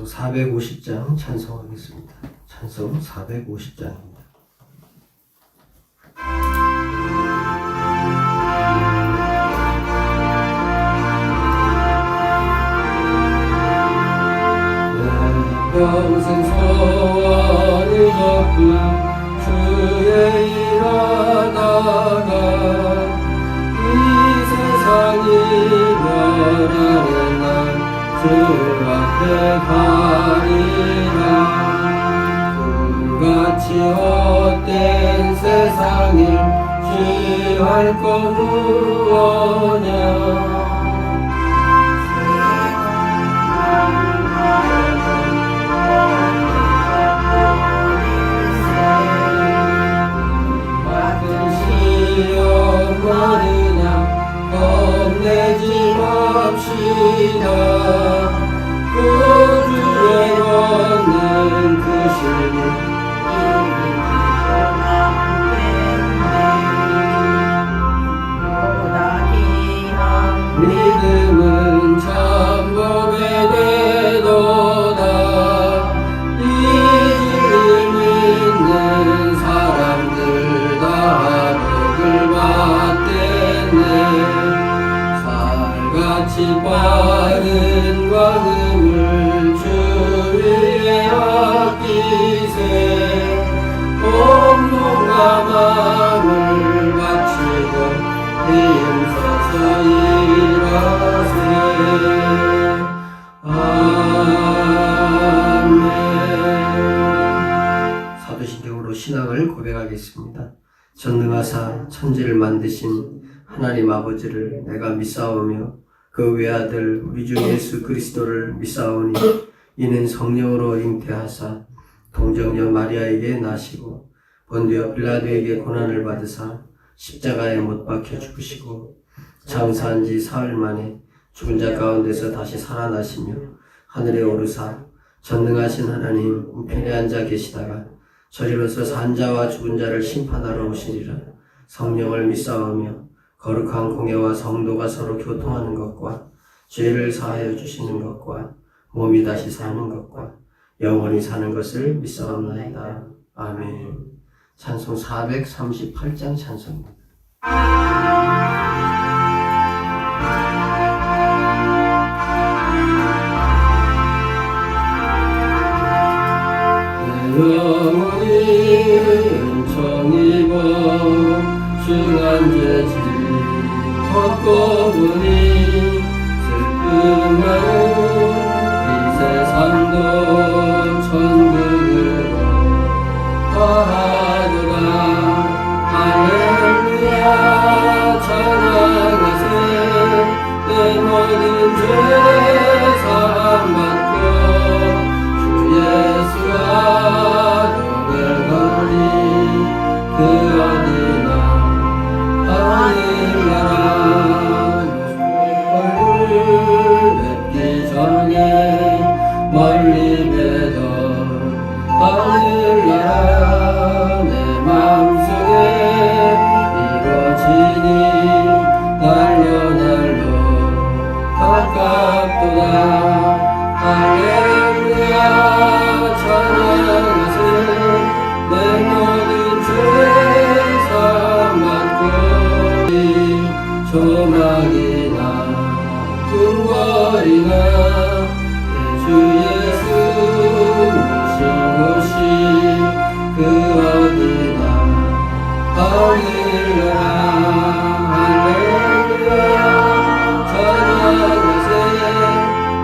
450장 찬송하겠습니다. 찬송 450장입니다. 평생 소원을 덮은 주의 일하다가 이 세상이 변하는 날 주 앞에 가리라. 불같이 헛된 세상을 취할 것 무엇냐. 많으냐 겁내지 맙시다. 구주에 걷는 그 실물 믿음은 참법에 되도다. 이 주님 믿는 사람들 다 복을 받겠네. 살같이 빠른 광음을 주 위에 아끼세. 온몸과 마음을 바치고 힘써서 일하세. 아멘. 사도신경으로 신앙을 고백하겠습니다. 전능하사 천지를 만드신 하나님 아버지를 내가 믿사오며 그 외아들 우리 주 예수 그리스도를 믿사오니 이는 성령으로 잉태하사 동정녀 마리아에게 나시고 본디오 빌라도에게 고난을 받으사 십자가에 못 박혀 죽으시고 장사한 지 사흘 만에 죽은 자 가운데서 다시 살아나시며 하늘에 오르사 전능하신 하나님 우편에 앉아 계시다가 저리로서 산 자와 죽은 자를 심판하러 오시리라. 성령을 믿사오며 거룩한 공예와 성도가 서로 교통하는 것과 죄를 사하여 주시는 것과 몸이 다시 사는 것과 영원히 사는 것을 믿사옵나이다. 아멘. 찬송 438장 찬송입니다. 영원히 은총 입어 중한 죄지 걷고 보니 슬픈 마음 이 세상도 천국으로 가하도다. 할렐루야 찬양하세. 내 모든 죄 사함받고 주 예수와 동행하리. 그 어디나 하늘나라. 얼굴 뵙기 전에 멀리 뵈던 하늘나라 내 마음속에 이루어지니 날로 날로 가깝도다. 할렐루야 찬양하세. 내 모든 죄 사함받고 조막이나 궁궐이나 주 예수 모신 곳이 그 어디나 하늘나라. 할렐루야 찬양하세.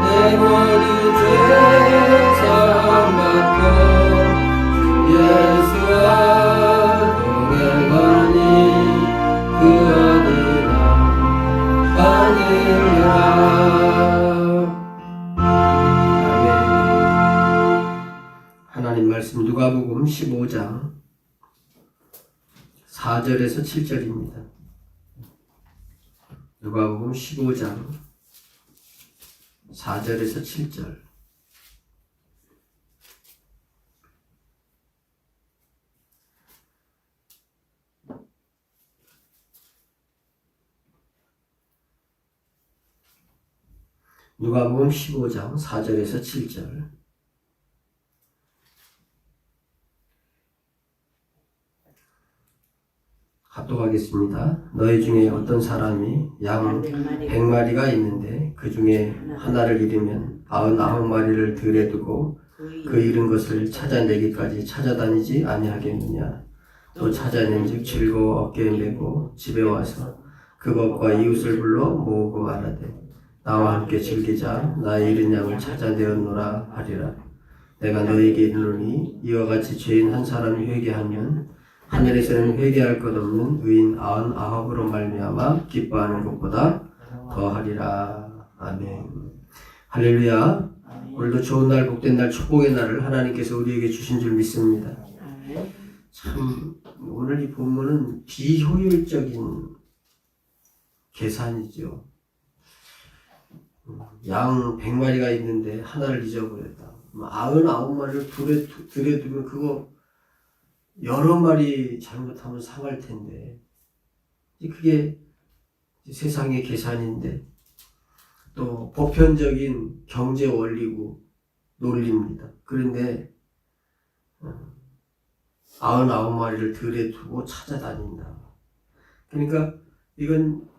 내 모든 죄 사함받고 주 예수와 동행하니 그 어디나 하늘나라. 하나님 말씀 누가복음 15장 4절에서 7절입니다. 누가복음 15장 4절에서 7절. 누가복음 15장 4절에서 7절. 합독하겠습니다. 너희 중에 어떤 사람이 양 100마리가 있는데 그 중에 하나를 잃으면 99마리를 들에 두고 그 잃은 것을 찾아내기까지 찾아다니지 아니하겠느냐. 또 찾아낸즉 즐거워 어깨에 메고 집에 와서 그것과 이웃을 불러 모으고 말하되 나와 함께 즐기자. 나의 잃은 양을 찾아내었노라 하리라. 내가 너에게 이르노니 이와 같이 죄인 한 사람이 회개하면 하늘에서는 회개할 것 없는 의인 99으로 말미암아 기뻐하는 것보다 더하리라. 아멘. 할렐루야. 오늘도 좋은 날, 복된 날, 축복의 날을 하나님께서 우리에게 주신 줄 믿습니다. 참 오늘 이 본문은 비효율적인 계산이죠. 양 100마리가 있는데 하나를 잊어버렸다. 99마리를 들에 두면 그거 여러 마리 잘못하면 상할 텐데, 그게 세상의 계산인데 또 보편적인 경제 원리고 논리입니다. 그런데 99마리를 들에 두고 찾아다닌다. 그러니까 이건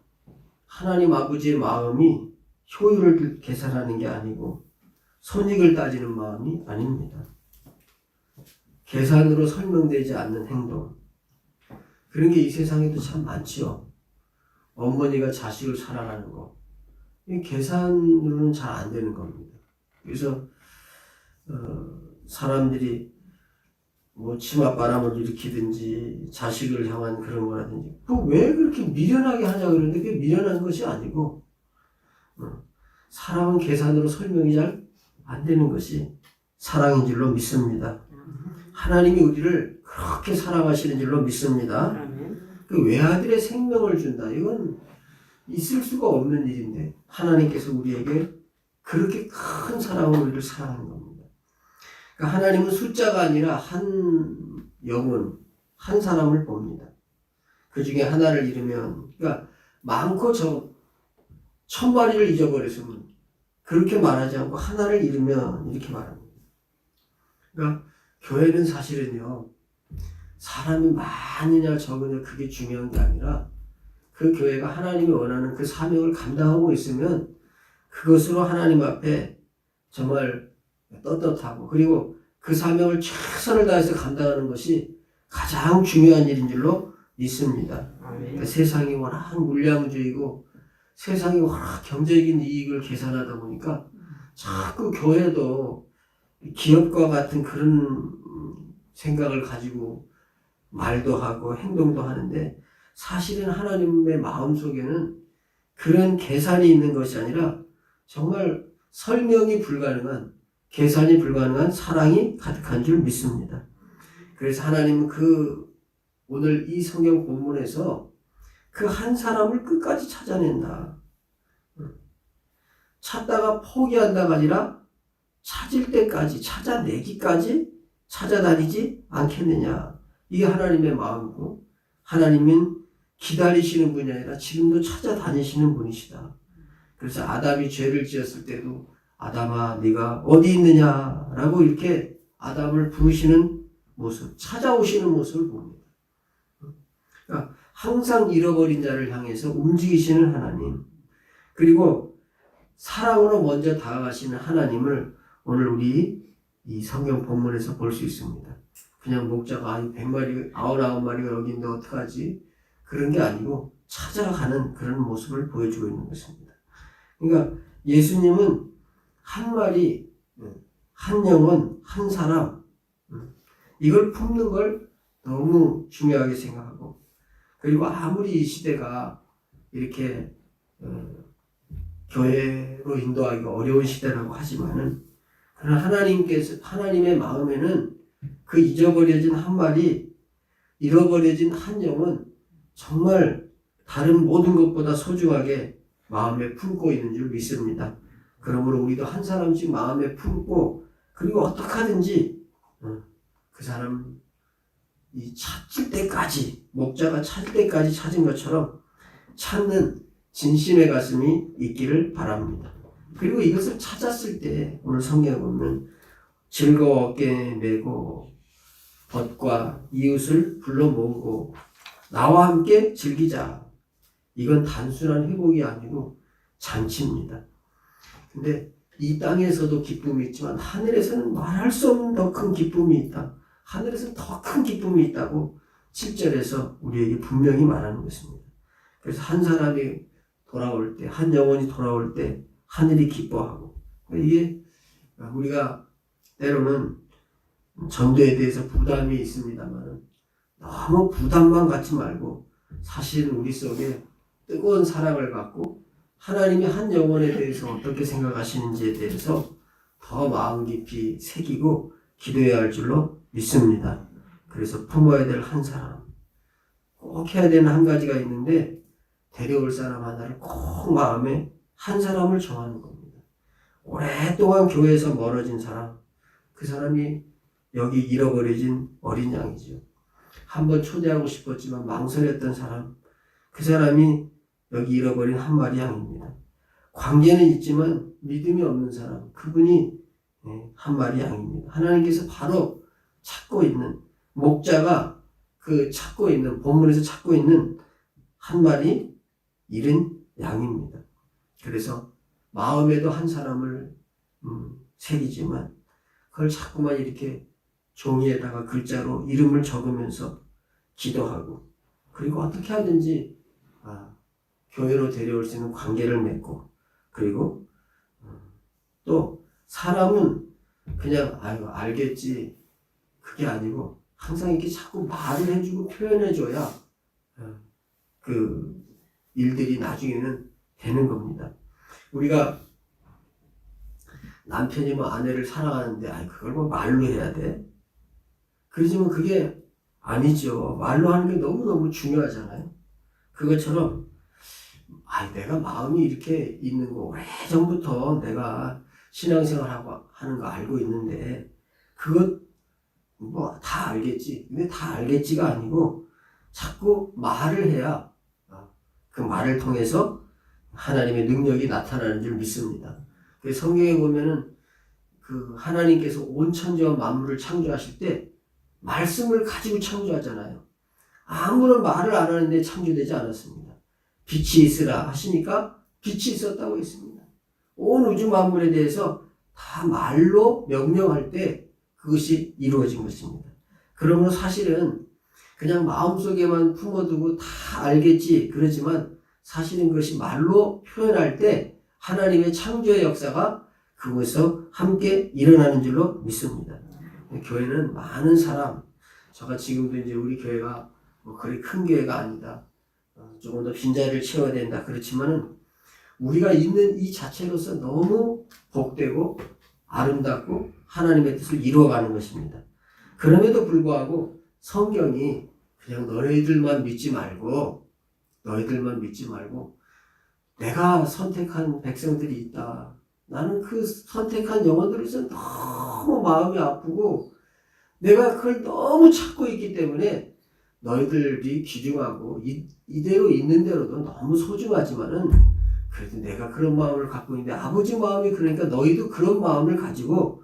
하나님 아버지의 마음이 효율을 계산하는 게 아니고 손익을 따지는 마음이 아닙니다. 계산으로 설명되지 않는 행동. 그런 게 이 세상에도 참 많지요. 어머니가 자식을 사랑하는 거. 이 계산으로는 잘 안 되는 겁니다. 그래서 사람들이 뭐 치맛바람을 일으키든지 자식을 향한 그런 거라든지 왜 그렇게 미련하게 하냐 그러는데 그게 미련한 것이 아니고 사람은 계산으로 설명이 잘 안 되는 것이 사랑인 줄로 믿습니다. 하나님이 우리를 그렇게 사랑하시는 줄로 믿습니다. 그 외아들의 생명을 준다. 이건 있을 수가 없는 일인데 하나님께서 우리에게 그렇게 큰 사랑으로 우리를 사랑하는 겁니다. 그러니까 하나님은 숫자가 아니라 한 영혼, 한 사람을 봅니다. 그 중에 하나를 잃으면, 그러니까 많고 1000마리를 잊어버렸으면 그렇게 말하지 않고 하나를 잃으면 이렇게 말합니다. 그러니까 교회는 사실은요, 사람이 많으냐 적으냐 그게 중요한 게 아니라 그 교회가 하나님이 원하는 그 사명을 감당하고 있으면 그것으로 하나님 앞에 정말 떳떳하고 그리고 그 사명을 최선을 다해서 감당하는 것이 가장 중요한 일인 줄로 믿습니다. 그러니까 세상이 워낙 물량주의고 세상이 워낙 경제적인 이익을 계산하다 보니까 자꾸 교회도 기업과 같은 그런 생각을 가지고 말도 하고 행동도 하는데 사실은 하나님의 마음속에는 그런 계산이 있는 것이 아니라 정말 설명이 불가능한 계산이 불가능한 사랑이 가득한 줄 믿습니다. 그래서 하나님은 오늘 이 성경 본문에서 그 한 사람을 끝까지 찾아낸다. 찾다가 포기한다가 아니라 찾을 때까지 찾아내기까지 찾아다니지 않겠느냐. 이게 하나님의 마음이고 하나님은 기다리시는 분이 아니라 지금도 찾아다니시는 분이시다. 그래서 아담이 죄를 지었을 때도 아담아 네가 어디 있느냐라고 이렇게 아담을 부르시는 모습, 찾아오시는 모습을 봅니다. 그러니까 항상 잃어버린 자를 향해서 움직이시는 하나님, 그리고 사랑으로 먼저 다가가시는 하나님을 오늘 우리 이 성경 본문에서 볼 수 있습니다. 그냥 목자가 100마리, 99마리가 여기 있는데 어떡하지? 그런 게 아니고 찾아가는 그런 모습을 보여주고 있는 것입니다. 그러니까 예수님은 한 마리, 한 영혼, 한 사람, 이걸 품는 걸 너무 중요하게 생각하고, 그리고 아무리 이 시대가 이렇게 교회로 인도하기가 어려운 시대라고 하지만은, 그러나 하나님의 마음에는 그 잊어버려진 한 마리, 잃어버려진 한 영은 정말 다른 모든 것보다 소중하게 마음에 품고 있는 줄 믿습니다. 그러므로 우리도 한 사람씩 마음에 품고, 그리고 어떻게 하든지 그 사람 찾을 때까지, 목자가 찾을 때까지 찾은 것처럼 찾는 진심의 가슴이 있기를 바랍니다. 그리고 이것을 찾았을 때 오늘 성경에 보면 즐거워 어깨에 메고 벗과 이웃을 불러 모으고 나와 함께 즐기자. 이건 단순한 회복이 아니고 잔치입니다. 근데 이 땅에서도 기쁨이 있지만 하늘에서는 말할 수 없는 더 큰 기쁨이 있다. 하늘에서는 더 큰 기쁨이 있다고 7절에서 우리에게 분명히 말하는 것입니다. 그래서 한 사람이 돌아올 때, 한 영혼이 돌아올 때 하늘이 기뻐하고, 이게 우리가 때로는 전도에 대해서 부담이 있습니다만 너무 부담만 갖지 말고 사실은 우리 속에 뜨거운 사랑을 갖고 하나님이 한 영혼에 대해서 어떻게 생각하시는지에 대해서 더 마음 깊이 새기고 기도해야 할 줄로 믿습니다. 그래서 품어야 될 한 사람, 꼭 해야 되는 한 가지가 있는데 데려올 사람 하나를 꼭 마음에 한 사람을 정하는 겁니다. 오랫동안 교회에서 멀어진 사람, 그 사람이 여기 잃어버려진 어린 양이죠. 한번 초대하고 싶었지만 망설였던 사람, 그 사람이 여기 잃어버린 한 마리 양입니다. 관계는 있지만 믿음이 없는 사람, 그분이 한 마리 양입니다. 하나님께서 바로 찾고 있는, 목자가 그 찾고 있는, 본문에서 찾고 있는 한 마리 잃은 양입니다. 그래서 마음에도 한 사람을 새기지만 그걸 자꾸만 이렇게 종이에다가 글자로 이름을 적으면서 기도하고, 그리고 어떻게 하든지 교회로 데려올 수 있는 관계를 맺고, 그리고 또 사람은 그냥 알겠지 그게 아니고 항상 이렇게 자꾸 말을 해주고 표현해줘야 그 일들이 나중에는 되는 겁니다. 우리가 남편이 뭐 아내를 사랑하는데 그걸 뭐 말로 해야 돼? 그러지만 그게 아니죠. 말로 하는 게 너무너무 중요하잖아요. 그것처럼 내가 마음이 이렇게 있는 거 오래전부터 내가 신앙생활하고 하는 거 알고 있는데 그것 뭐 다 알겠지. 근데 다 알겠지가 아니고 자꾸 말을 해야 그 말을 통해서 하나님의 능력이 나타나는 줄 믿습니다. 성경에 보면은 그 하나님께서 온 천지와 만물을 창조하실 때 말씀을 가지고 창조하잖아요. 아무런 말을 안 하는데 창조되지 않았습니다. 빛이 있으라 하시니까 빛이 있었다고 했습니다. 온 우주 만물에 대해서 다 말로 명령할 때 그것이 이루어진 것입니다. 그러므로 사실은 그냥 마음속에만 품어두고 다 알겠지 그러지만 사실은 그것이 말로 표현할 때 하나님의 창조의 역사가 그것에서 함께 일어나는 줄로 믿습니다. 교회는 많은 사람, 제가 지금도 이제 우리 교회가 뭐 그리 큰 교회가 아니다. 조금 더 빈자리를 채워야 된다. 그렇지만은 우리가 있는 이 자체로서 너무 복되고 아름답고 하나님의 뜻을 이루어가는 것입니다. 그럼에도 불구하고 성경이 그냥 너희들만 믿지 말고 내가 선택한 백성들이 있다. 나는 그 선택한 영혼들에서 너무 마음이 아프고 내가 그걸 너무 찾고 있기 때문에 너희들이 귀중하고 이대로 있는 대로도 너무 소중하지만은 그래도 내가 그런 마음을 갖고 있는데 아버지 마음이 그러니까 너희도 그런 마음을 가지고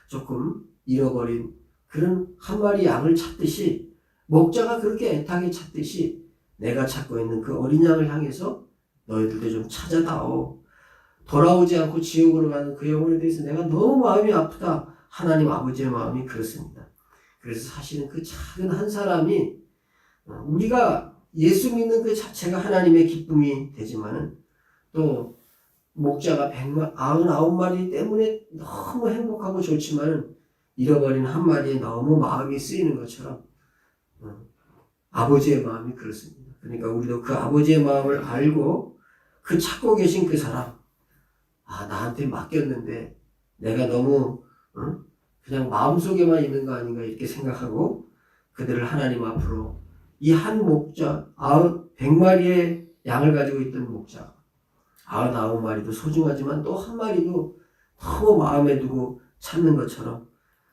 조금 잃어버린 그런 한 마리 양을 찾듯이 목자가 그렇게 애타게 찾듯이 내가 찾고 있는 그 어린 양을 향해서 너희들도 좀 찾아다오. 돌아오지 않고 지옥으로 가는 그 영혼에 대해서 내가 너무 마음이 아프다. 하나님 아버지의 마음이 그렇습니다. 그래서 사실은 그 작은 한 사람이 우리가 예수 믿는 그 자체가 하나님의 기쁨이 되지만은 또 목자가 99마리 때문에 너무 행복하고 좋지만은 잃어버린 한 마리에 너무 마음이 쓰이는 것처럼 아버지의 마음이 그렇습니다. 그러니까 우리도 그 아버지의 마음을 알고 그 찾고 계신 그 사람, 나한테 맡겼는데 내가 너무 그냥 마음속에만 있는 거 아닌가 이렇게 생각하고 그들을 하나님 앞으로 이 한 목자 100마리의 양을 가지고 있던 목자 99마리도 소중하지만 또 한 마리도 너무 마음에 두고 찾는 것처럼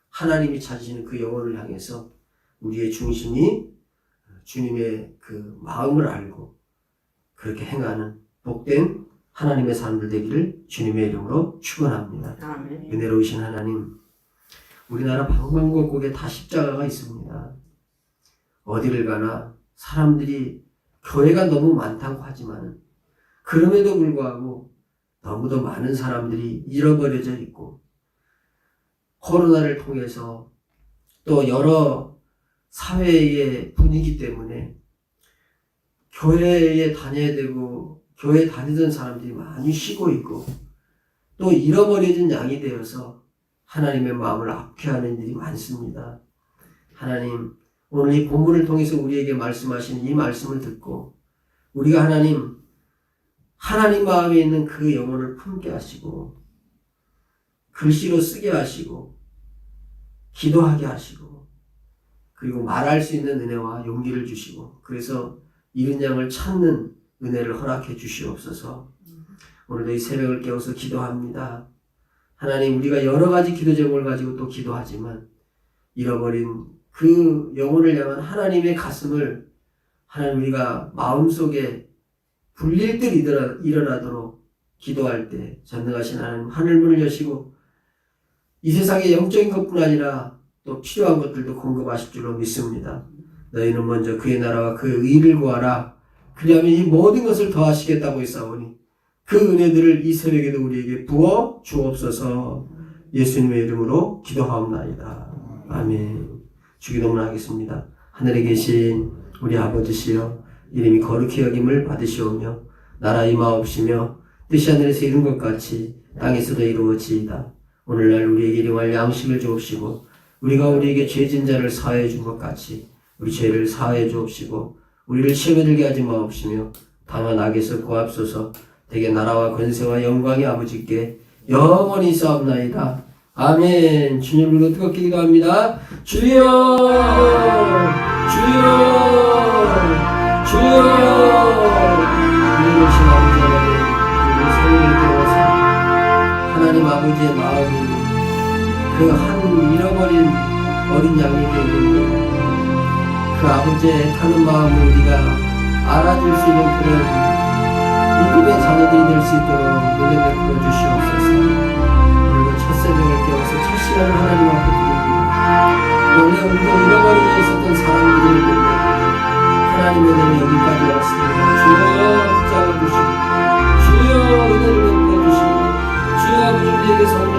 하나님이 찾으시는 그 영혼을 향해서 우리의 중심이 주님의 그 마음을 알고 그렇게 행하는 복된 하나님의 사람들 되기를 주님의 이름으로 축원합니다. 아멘. 은혜로우신 하나님, 우리나라 방방곡곡에 다 십자가가 있습니다. 어디를 가나 사람들이 교회가 너무 많다고 하지만 그럼에도 불구하고 너무도 많은 사람들이 잃어버려져 있고 코로나를 통해서 또 여러 사회의 분위기 때문에 교회에 다녀야 되고 교회 다니던 사람들이 많이 쉬고 있고 또 잃어버려진 양이 되어서 하나님의 마음을 아프게하는 일이 많습니다. 하나님, 오늘 이 본문을 통해서 우리에게 말씀하신 이 말씀을 듣고 우리가 하나님 마음에 있는 그 영혼을 품게 하시고 글씨로 쓰게 하시고 기도하게 하시고 그리고 말할 수 있는 은혜와 용기를 주시고 그래서 잃은 양을 찾는 은혜를 허락해 주시옵소서. 오늘도 이 새벽을 깨워서 기도합니다. 하나님, 우리가 여러 가지 기도 제목을 가지고 또 기도하지만 잃어버린 그 영혼을 향한 하나님의 가슴을 하나님 우리가 마음속에 불릴 듯 일어나도록 기도할 때 전능하신 하나님 하늘문을 여시고 이 세상의 영적인 것뿐 아니라 또 필요한 것들도 공급하실 줄로 믿습니다. 너희는 먼저 그의 나라와 그의 의를 구하라. 그리하면 이 모든 것을 더하시겠다고 했사오니 그 은혜들을 이 새벽에도 우리에게 부어 주옵소서. 예수님의 이름으로 기도하옵나이다. 아멘. 주기도문 하겠습니다. 하늘에 계신 우리 아버지시여 이름이 거룩히 여김을 받으시오며 나라 임하옵시며 뜻이 하늘에서 이룬 것 같이 땅에서도 이루어지이다. 오늘날 우리에게 일용할 양식을 주옵시고 우리가 우리에게 죄진 자를 사하여 준 것 같이 우리 죄를 사하여 주옵시고 우리를 시험에 들게 하지 마옵시며 다만 악에서 구하옵소서. 대개 나라와 권세와 영광이 아버지께 영원히 있사옵나이다. 아멘. 주님을 뜨겁게 기도합니다. 주여, 주여, 주여. 우리를 아버지 하나님, 우리 생명을 깨워서 하나님 아버지의 마음이 그 한 잃어버린 어린 양에게 있는데 그 아버지의 애타는 마음을 우리가 알아줄 수 있는 그런 믿음의 자녀들이 될 수 있도록 은혜 베풀어 주시옵소서. 오늘도 첫 새벽을 깨워서 첫 시간을 하나님 앞에 드립니다. 원래 우리도 잃어버려져 있었던 사람들을 보며 하나님의 은혜는 여기까지 왔습니다. 주여 붙잡아 주시고 주여 은혜를 베풀어 주시고 주여 아버지 우리에게 성령